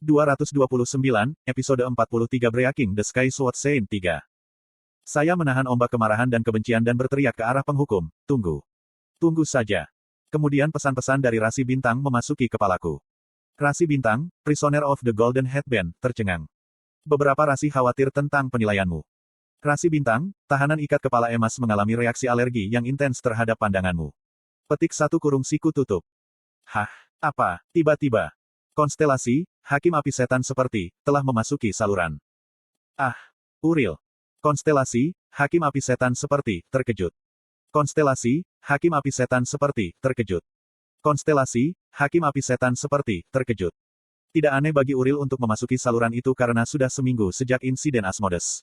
229, episode 43 Breaking the Sky Sword Saint 3. Saya menahan ombak kemarahan dan kebencian dan berteriak ke arah penghukum, tunggu. Tunggu saja. Kemudian pesan-pesan dari Rasi Bintang memasuki kepalaku. Rasi Bintang, Prisoner of the Golden Headband, tercengang. Beberapa rasi khawatir tentang penilaianmu. Rasi Bintang, tahanan ikat kepala emas mengalami reaksi alergi yang intens terhadap pandanganmu. Petik 1 kurung siku tutup. Hah, apa, tiba-tiba. Konstelasi, Hakim Api Setan seperti, telah memasuki saluran. Ah, Uril. Konstelasi, Hakim Api Setan seperti, terkejut. Konstelasi, Hakim Api Setan seperti, terkejut. Konstelasi, Hakim Api Setan seperti, terkejut. Tidak aneh bagi Uril untuk memasuki saluran itu karena sudah seminggu sejak insiden Asmodes.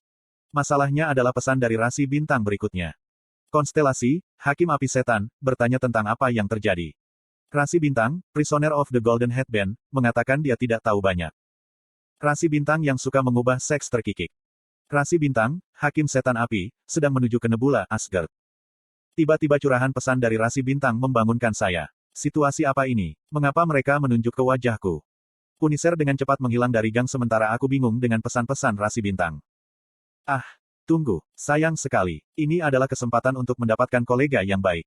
Masalahnya adalah pesan dari Rasi Bintang berikutnya. Konstelasi, Hakim Api Setan, bertanya tentang apa yang terjadi. Rasi Bintang, Prisoner of the Golden Headband, mengatakan dia tidak tahu banyak. Rasi Bintang yang suka mengubah seks terkikik. Rasi Bintang, Hakim Setan Api, sedang menuju ke Nebula, Asgard. Tiba-tiba curahan pesan dari Rasi Bintang membangunkan saya. Situasi apa ini? Mengapa mereka menunjuk ke wajahku? Punisher dengan cepat menghilang dari gang sementara aku bingung dengan pesan-pesan Rasi Bintang. Ah, tunggu, sayang sekali. Ini adalah kesempatan untuk mendapatkan kolega yang baik.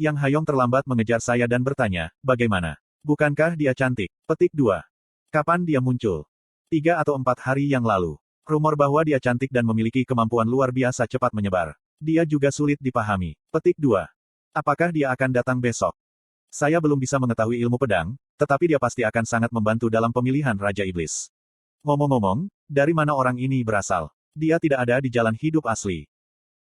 Yang Hayong terlambat mengejar saya dan bertanya, bagaimana? Bukankah dia cantik? Petik 2. Kapan dia muncul? 3 atau 4 hari yang lalu. Rumor bahwa dia cantik dan memiliki kemampuan luar biasa cepat menyebar. Dia juga sulit dipahami. Petik 2. Apakah dia akan datang besok? Saya belum bisa mengetahui ilmu pedang, tetapi dia pasti akan sangat membantu dalam pemilihan Raja Iblis. Ngomong-ngomong, dari mana orang ini berasal? Dia tidak ada di jalan hidup asli.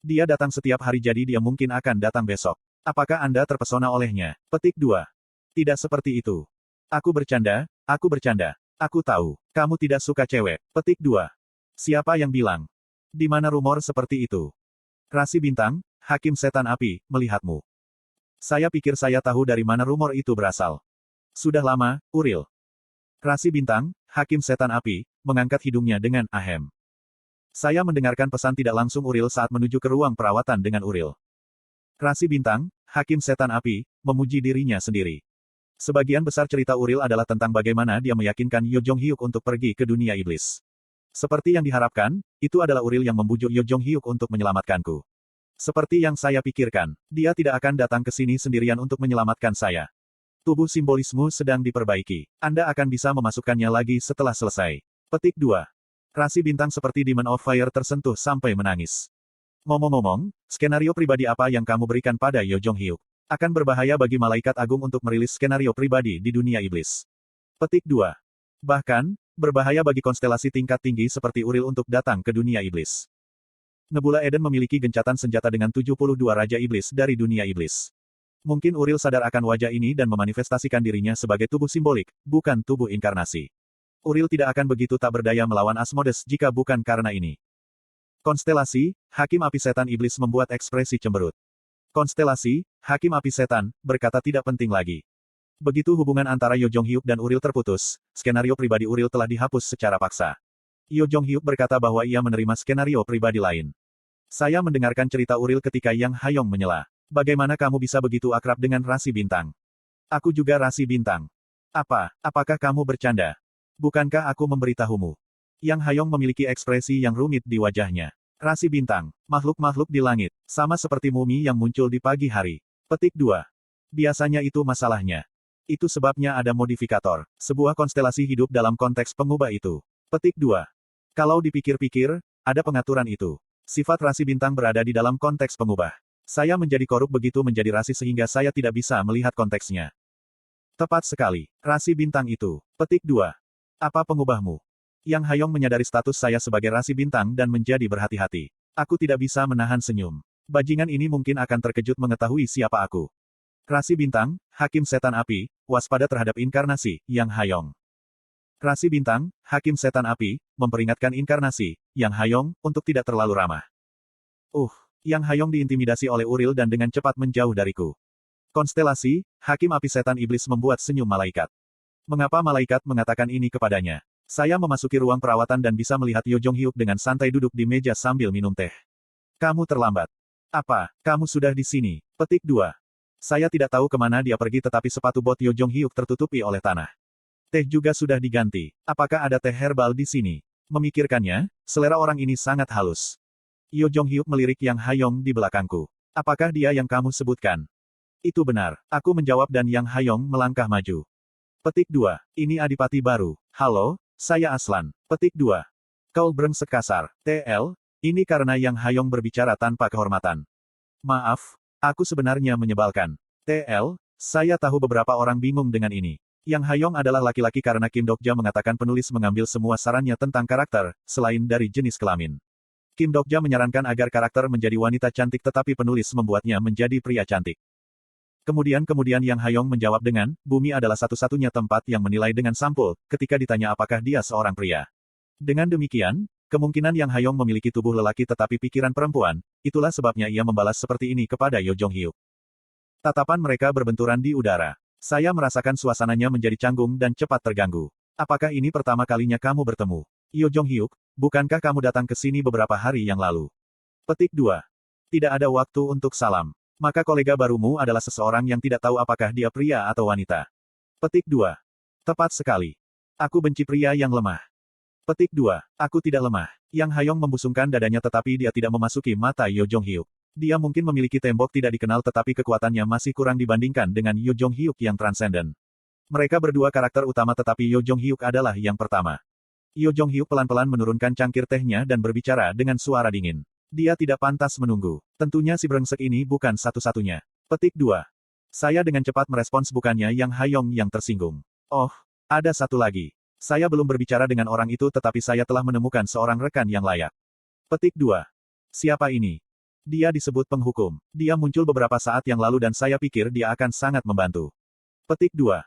Dia datang setiap hari jadi dia mungkin akan datang besok. Apakah Anda terpesona olehnya? Petik 2. Tidak seperti itu. Aku bercanda, aku bercanda. Aku tahu, kamu tidak suka cewek. Petik 2. Siapa yang bilang? Di mana rumor seperti itu? Rasi Bintang, Hakim Setan Api, melihatmu. Saya pikir saya tahu dari mana rumor itu berasal. Sudah lama, Uril. Rasi Bintang, Hakim Setan Api, mengangkat hidungnya dengan ahem. Saya mendengarkan pesan tidak langsung Uril saat menuju ke ruang perawatan dengan Uril. Rasi Bintang, Hakim Setan Api, memuji dirinya sendiri. Sebagian besar cerita Uril adalah tentang bagaimana dia meyakinkan Yo Jong Hyuk untuk pergi ke dunia iblis. Seperti yang diharapkan, itu adalah Uril yang membujuk Yo Jong Hyuk untuk menyelamatkanku. Seperti yang saya pikirkan, dia tidak akan datang ke sini sendirian untuk menyelamatkan saya. Tubuh simbolismu sedang diperbaiki. Anda akan bisa memasukkannya lagi setelah selesai. Petik 2. Rasi Bintang seperti Demon of Fire tersentuh sampai menangis. Ngomong-ngomong, skenario pribadi apa yang kamu berikan pada Yo Jong Hyuk? Akan berbahaya bagi Malaikat Agung untuk merilis skenario pribadi di dunia iblis. Petik 2. Bahkan, berbahaya bagi konstelasi tingkat tinggi seperti Uril untuk datang ke dunia iblis. Nebula Eden memiliki gencatan senjata dengan 72 Raja Iblis dari dunia iblis. Mungkin Uril sadar akan wajah ini dan memanifestasikan dirinya sebagai tubuh simbolik, bukan tubuh inkarnasi. Uril tidak akan begitu tak berdaya melawan Asmodes jika bukan karena ini. Konstelasi, Hakim Api Setan Iblis membuat ekspresi cemberut. Konstelasi, Hakim Api Setan, berkata tidak penting lagi. Begitu hubungan antara Yo Jong Hyuk dan Uril terputus, skenario pribadi Uril telah dihapus secara paksa. Yo Jong Hyuk berkata bahwa ia menerima skenario pribadi lain. Saya mendengarkan cerita Uril ketika Yang Hayong menyela. Bagaimana kamu bisa begitu akrab dengan Rasi Bintang? Aku juga Rasi Bintang. Apakah kamu bercanda? Bukankah aku memberitahumu? Yang Hayong memiliki ekspresi yang rumit di wajahnya. Rasi Bintang, makhluk-makhluk di langit, sama seperti mumi yang muncul di pagi hari. Petik 2. Biasanya itu masalahnya. Itu sebabnya ada modifikator, sebuah konstelasi hidup dalam konteks pengubah itu. Petik 2. Kalau dipikir-pikir, ada pengaturan itu. Sifat Rasi Bintang berada di dalam konteks pengubah. Saya menjadi korup begitu menjadi rasi sehingga saya tidak bisa melihat konteksnya. Tepat sekali, Rasi Bintang itu. Petik 2. Apa pengubahmu? Yang Hayong menyadari status saya sebagai Rasi Bintang dan menjadi berhati-hati. Aku tidak bisa menahan senyum. Bajingan ini mungkin akan terkejut mengetahui siapa aku. Rasi Bintang, Hakim Setan Api, waspada terhadap inkarnasi, Yang Hayong. Rasi Bintang, Hakim Setan Api, memperingatkan inkarnasi, Yang Hayong, untuk tidak terlalu ramah. Yang Hayong diintimidasi oleh Uril dan dengan cepat menjauh dariku. Konstelasi, Hakim Api Setan Iblis membuat senyum malaikat. Mengapa malaikat mengatakan ini kepadanya? Saya memasuki ruang perawatan dan bisa melihat Yo Jong Hyuk dengan santai duduk di meja sambil minum teh. Kamu terlambat. Apa, kamu sudah di sini? Petik 2. Saya tidak tahu kemana dia pergi tetapi sepatu bot Yo Jong Hyuk tertutupi oleh tanah. Teh juga sudah diganti. Apakah ada teh herbal di sini? Memikirkannya, selera orang ini sangat halus. Yo Jong-hyuk melirik Yang Hayong di belakangku. Apakah dia yang kamu sebutkan? Itu benar. Aku menjawab dan Yang Hayong melangkah maju. Petik 2. Ini adipati baru. Halo, saya Aslan. Petik 2. Kau brengsek kasar. TL, ini karena Yang Hayong berbicara tanpa kehormatan. Maaf, aku sebenarnya menyebalkan. TL, saya tahu beberapa orang bingung dengan ini. Yang Hayong adalah laki-laki karena Kim Dokja mengatakan penulis mengambil semua sarannya tentang karakter, selain dari jenis kelamin. Kim Dokja menyarankan agar karakter menjadi wanita cantik tetapi penulis membuatnya menjadi pria cantik. Kemudian Yang Hayong menjawab dengan, bumi adalah satu-satunya tempat yang menilai dengan sampul, ketika ditanya apakah dia seorang pria. Dengan demikian, kemungkinan Yang Hayong memiliki tubuh lelaki tetapi pikiran perempuan, itulah sebabnya ia membalas seperti ini kepada Yo Jong-hyuk. Tatapan mereka berbenturan di udara. Saya merasakan suasananya menjadi canggung dan cepat terganggu. Apakah ini pertama kalinya kamu bertemu? Yo Jong-hyuk, bukankah kamu datang ke sini beberapa hari yang lalu? Petik 2. Tidak ada waktu untuk salam. Maka kolega barumu adalah seseorang yang tidak tahu apakah dia pria atau wanita. Petik 2. Tepat sekali. Aku benci pria yang lemah. Petik 2. Aku tidak lemah. Yang Hayong membusungkan dadanya tetapi dia tidak memasuki mata Yo Jong-hyuk. Dia mungkin memiliki tembok tidak dikenal tetapi kekuatannya masih kurang dibandingkan dengan Yo Jong-hyuk yang transenden. Mereka berdua karakter utama tetapi Yo Jong-hyuk adalah yang pertama. Yo Jong-hyuk pelan-pelan menurunkan cangkir tehnya dan berbicara dengan suara dingin. Dia tidak pantas menunggu. Tentunya si brengsek ini bukan satu-satunya. Petik 2. Saya dengan cepat merespons bukannya Yang Hayong yang tersinggung. Oh, ada satu lagi. Saya belum berbicara dengan orang itu tetapi saya telah menemukan seorang rekan yang layak. Petik 2. Siapa ini? Dia disebut penghukum. Dia muncul beberapa saat yang lalu dan saya pikir dia akan sangat membantu. Petik 2.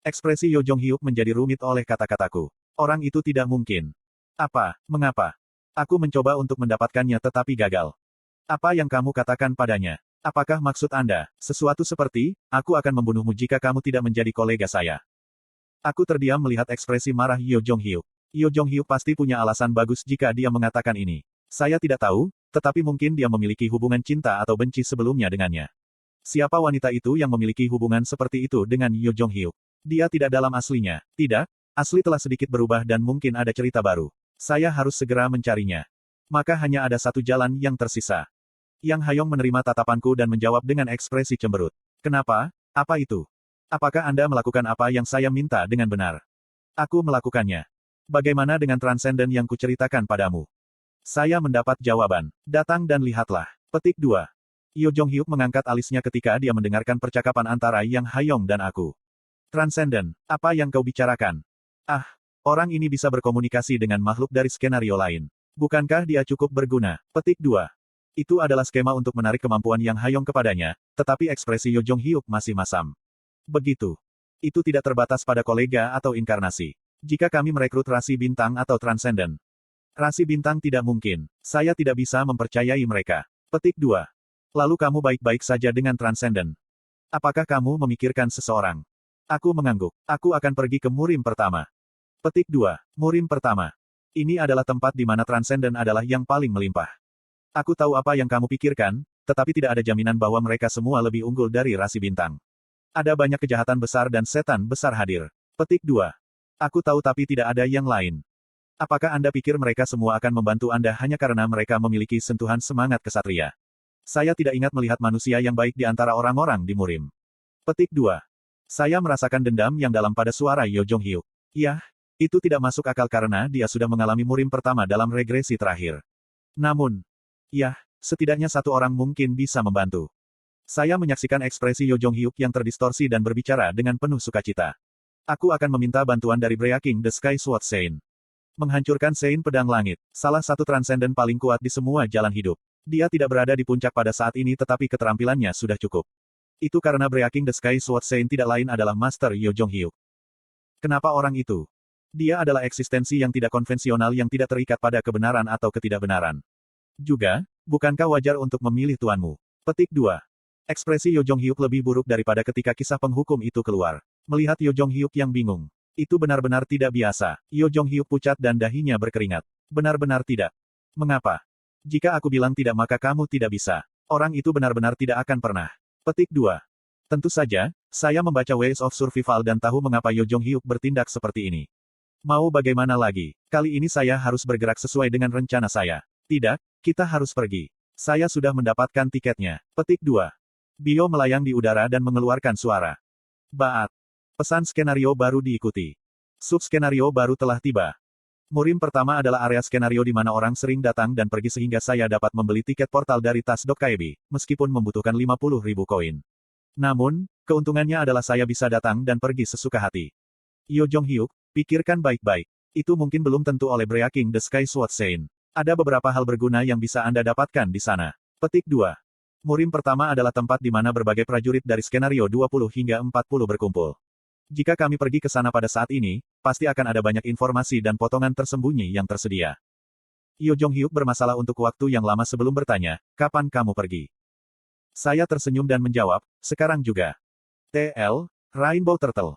Ekspresi Yo Jong-hyuk menjadi rumit oleh kata-kataku. Orang itu tidak mungkin. Apa? Mengapa? Aku mencoba untuk mendapatkannya tetapi gagal. Apa yang kamu katakan padanya? Apakah maksud Anda, sesuatu seperti, aku akan membunuhmu jika kamu tidak menjadi kolega saya? Aku terdiam melihat ekspresi marah Yo Jong-hyuk. Yo Jong-hyuk pasti punya alasan bagus jika dia mengatakan ini. Saya tidak tahu, tetapi mungkin dia memiliki hubungan cinta atau benci sebelumnya dengannya. Siapa wanita itu yang memiliki hubungan seperti itu dengan Yo Jong-hyuk? Dia tidak dalam aslinya. Tidak, asli telah sedikit berubah dan mungkin ada cerita baru. Saya harus segera mencarinya. Maka hanya ada satu jalan yang tersisa. Yang Hayong menerima tatapanku dan menjawab dengan ekspresi cemberut. Kenapa? Apa itu? Apakah Anda melakukan apa yang saya minta dengan benar? Aku melakukannya. Bagaimana dengan transenden yang kuceritakan padamu? Saya mendapat jawaban. Datang dan lihatlah. Petik 2. Yo Jong-hyuk mengangkat alisnya ketika dia mendengarkan percakapan antara Yang Hayong dan aku. Transenden, apa yang kau bicarakan? Ah, orang ini bisa berkomunikasi dengan makhluk dari skenario lain. Bukankah dia cukup berguna? Petik 2. Itu adalah skema untuk menarik kemampuan Yang Hayong kepadanya, tetapi ekspresi Yo Jong-hyuk masih masam. Begitu. Itu tidak terbatas pada kolega atau inkarnasi. Jika kami merekrut rasi bintang atau transenden, rasi bintang tidak mungkin. Saya tidak bisa mempercayai mereka. Petik 2. Lalu kamu baik-baik saja dengan transenden. Apakah kamu memikirkan seseorang? Aku mengangguk. Aku akan pergi ke murim pertama. Petik 2. Murim pertama. Ini adalah tempat di mana transenden adalah yang paling melimpah. Aku tahu apa yang kamu pikirkan, tetapi tidak ada jaminan bahwa mereka semua lebih unggul dari rasi bintang. Ada banyak kejahatan besar dan setan besar hadir. Petik 2. Aku tahu tapi tidak ada yang lain. Apakah Anda pikir mereka semua akan membantu Anda hanya karena mereka memiliki sentuhan semangat kesatria? Saya tidak ingat melihat manusia yang baik di antara orang-orang di murim. Petik 2. Saya merasakan dendam yang dalam pada suara Yo Jong-hyuk. Yah, itu tidak masuk akal karena dia sudah mengalami murim pertama dalam regresi terakhir. Namun, yah, setidaknya satu orang mungkin bisa membantu. Saya menyaksikan ekspresi Yo Jong-hyuk yang terdistorsi dan berbicara dengan penuh sukacita. Aku akan meminta bantuan dari Breaking the Sky Sword Sein. Menghancurkan Sein Pedang Langit, salah satu transenden paling kuat di semua jalan hidup. Dia tidak berada di puncak pada saat ini tetapi keterampilannya sudah cukup. Itu karena Breaking the Sky Sword Sein tidak lain adalah Master Yo Jong-hyuk. Kenapa orang itu? Dia adalah eksistensi yang tidak konvensional yang tidak terikat pada kebenaran atau ketidakbenaran. Juga, bukankah wajar untuk memilih tuanmu? Petik 2. Ekspresi Yo Jong-hyuk lebih buruk daripada ketika kisah penghukum itu keluar. Melihat Yo Jong-hyuk yang bingung. Itu benar-benar tidak biasa. Yo Jong-hyuk pucat dan dahinya berkeringat. Benar-benar tidak. Mengapa? Jika aku bilang tidak maka kamu tidak bisa. Orang itu benar-benar tidak akan pernah. Petik 2. Tentu saja, saya membaca Ways of Survival dan tahu mengapa Yo Jong Hyuk bertindak seperti ini. Mau bagaimana lagi? Kali ini saya harus bergerak sesuai dengan rencana saya. Tidak, kita harus pergi. Saya sudah mendapatkan tiketnya. Petik 2. Bio melayang di udara dan mengeluarkan suara. Baat. Pesan skenario baru diikuti. Sub-skenario baru telah tiba. Murim pertama adalah area skenario di mana orang sering datang dan pergi sehingga saya dapat membeli tiket portal dari Tas.kb, meskipun membutuhkan 50.000 koin. Namun, keuntungannya adalah saya bisa datang dan pergi sesuka hati. Yo Jong Hyuk, pikirkan baik-baik. Itu mungkin belum tentu oleh Breaking the Sky Sword Sein. Ada beberapa hal berguna yang bisa Anda dapatkan di sana. Petik 2. Murim pertama adalah tempat di mana berbagai prajurit dari skenario 20 hingga 40 berkumpul. Jika kami pergi ke sana pada saat ini, pasti akan ada banyak informasi dan potongan tersembunyi yang tersedia. Yo Jong Hyuk bermasalah untuk waktu yang lama sebelum bertanya, kapan kamu pergi? Saya tersenyum dan menjawab, sekarang juga. TL, Rainbow Turtle.